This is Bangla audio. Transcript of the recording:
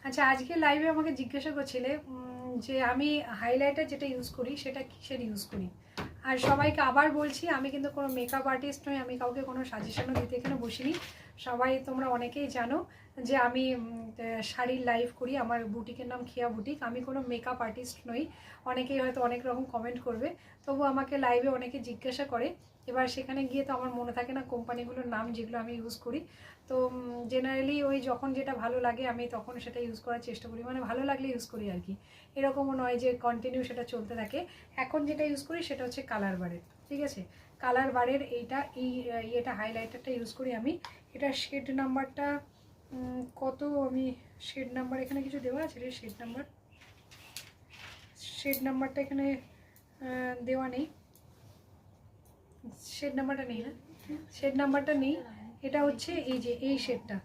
আচ্ছা, আজকে লাইভে আমাকে জিজ্ঞাসা করছিলে যে আমি হাইলাইটার যেটা ইউজ করি সেটা কিসের ইউজ করি। আর সবাইকে আবার বলছি, আমি কিন্তু কোনো মেকআপ আর্টিস্ট নই, আমি কাউকে কোনো সাজেশনও দিতে এখানে বসিনি। সবাই তোমরা অনেকেই জানো যে আমি শাড়ির লাইভ করি, আমার বুটিকের নাম খিয়া বুটিক। আমি কোনো মেকআপ আর্টিস্ট নই। অনেকেই হয়তো অনেক রকম কমেন্ট করবে, তবু আমাকে লাইভে অনেকে জিজ্ঞাসা করে। এবার সেখানে গিয়ে তো আমার মনে থাকে না কোম্পানিগুলোর নাম যেগুলো আমি ইউজ করি। তো জেনারেলি ওই যখন যেটা ভালো লাগে আমি তখন সেটা ইউজ করার চেষ্টা করি, মানে ভালো লাগলে ইউজ করি আর কি। এরকমও নয় যে কন্টিনিউ সেটা চলতে থাকে। এখন যেটা ইউজ করি সেটা হচ্ছে কালার বারের, ঠিক আছে। কালার বারের এটা হাইলাইটারটা ইউজ করি আমি। এটা শেড নাম্বারটা কত, আমি শেড নাম্বার এখানে কিছু দেওয়া আছে রে, শেড নাম্বারটা এখানে দেওয়া নেই। শেড নাম্বারটা নেই, না শেড নাম্বারটা নেই। এটা হচ্ছে এই যে এই শেডটা